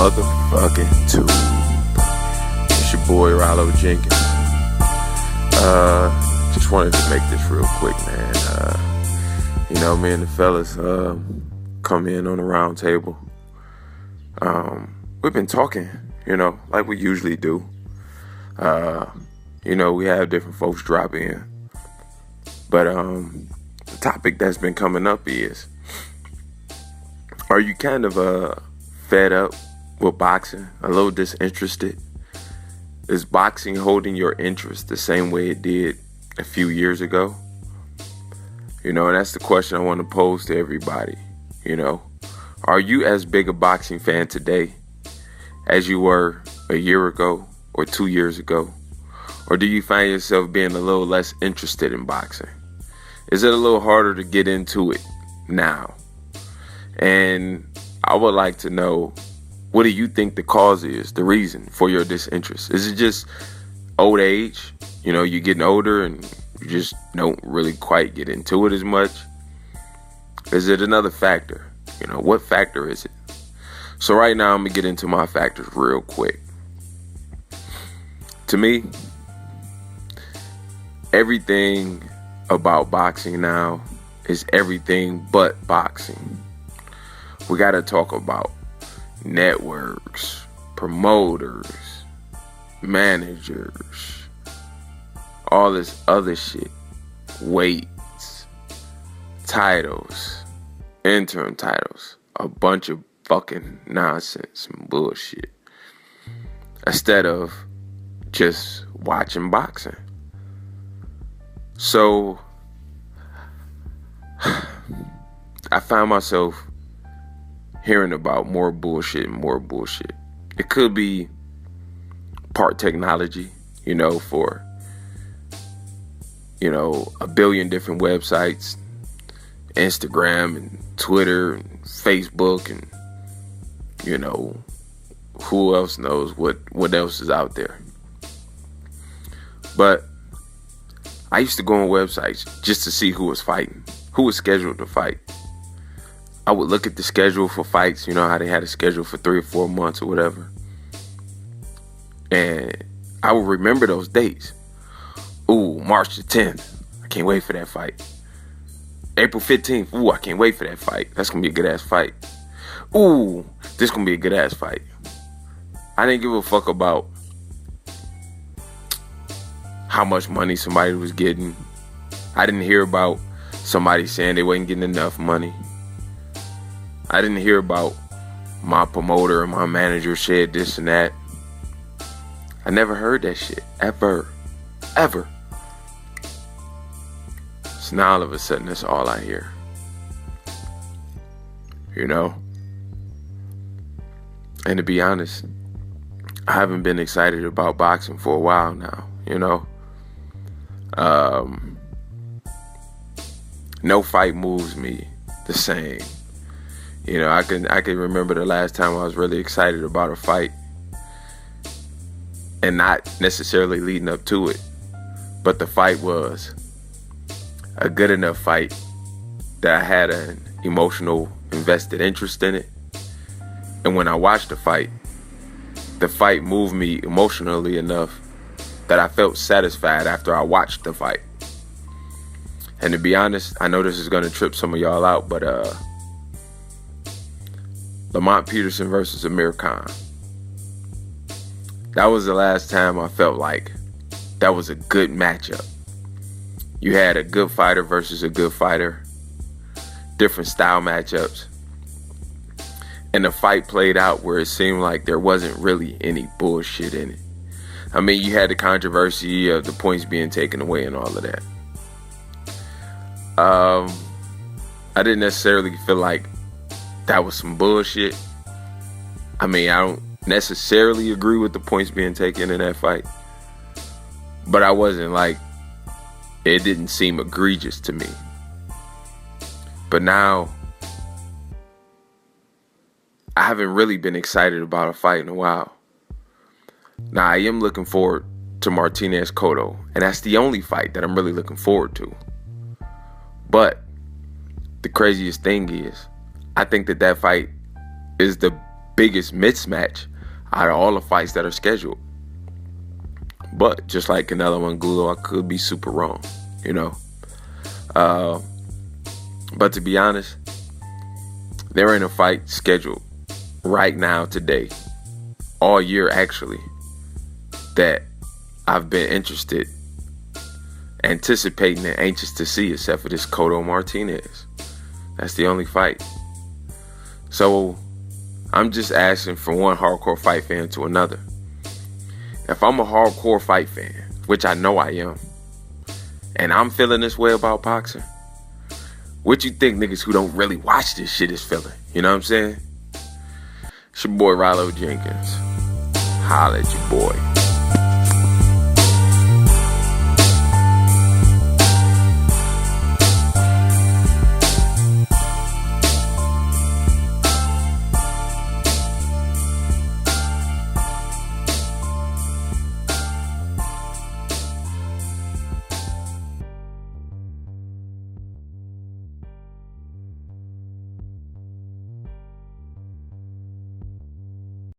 motherfucking tube. It's your boy Rollo Jenkins. Just wanted to make this real quick, man. Me and the fellas come in on the round table. We've been talking, like we usually do. We have different folks drop in. But the topic that's been coming up is, are you kind of fed up with boxing, a little disinterested? Is boxing holding your interest the same way it did a few years ago? And that's the question I want to pose to everybody. Are you as big a boxing fan today as you were a year ago or 2 years ago? Or do you find yourself being a little less interested in boxing? Is it a little harder to get into it now? And I would like to know, what do you think the cause is, the reason for your disinterest? Is it just old age? You're getting older and you just don't really quite get into it as much? Is it another factor? What factor is it? So right now I'm going to get into my factors real quick. To me, everything about boxing now is everything but boxing. We got to talk about networks, promoters, managers, all this other shit, weights, titles, interim titles, a bunch of fucking nonsense and bullshit, instead of just watching boxing. So I found myself hearing about more bullshit and more bullshit. It could be part technology, for a billion different websites, Instagram and Twitter and Facebook, and who else knows what else is out there. But I used to go on websites just to see who was fighting, who was scheduled to fight. I would look at the schedule for fights, how they had a schedule for 3 or 4 months or whatever. And I would remember those dates. Ooh, March the 10th. I can't wait for that fight. April 15th. Ooh, I can't wait for that fight. That's going to be a good-ass fight. Ooh, this going to be a good-ass fight. I didn't give a fuck about how much money somebody was getting. I didn't hear about somebody saying they wasn't getting enough money. I didn't hear about my promoter or my manager said this and that. I never heard that shit. Ever. So now all of a sudden that's all I hear. And to be honest, I haven't been excited about boxing for a while now, No fight moves me the same. I can remember the last time I was really excited about a fight, and not necessarily leading up to it, but the fight was a good enough fight that I had an emotional, invested interest in it. And when I watched the fight moved me emotionally enough that I felt satisfied after I watched the fight. And to be honest, I know this is going to trip some of y'all out, but Lamont Peterson versus Amir Khan. That was the last time I felt like that was a good matchup. You had a good fighter versus a good fighter. Different style matchups. And the fight played out where it seemed like there wasn't really any bullshit in it. I mean, you had the controversy of the points being taken away and all of that. I didn't necessarily feel like that was some bullshit. I mean, I don't necessarily agree with the points being taken in that fight, but I wasn't like, it didn't seem egregious to me. But now, I haven't really been excited about a fight in a while. Now, I am looking forward to Martinez Cotto, and that's the only fight that I'm really looking forward to. But the craziest thing is, I think that fight is the biggest mismatch out of all the fights that are scheduled. But just like Canelo and Angulo, I could be super wrong, you know. But to be honest, there ain't a fight scheduled right now, today, all year actually, that I've been interested, anticipating, and anxious to see, except for this Cotto Martinez. That's the only fight. So I'm just asking from one hardcore fight fan to another. If I'm a hardcore fight fan, which I know I am, and I'm feeling this way about boxing, what you think niggas who don't really watch this shit is feeling? You know what I'm saying? It's your boy Rollo Jenkins. Holla at your boy.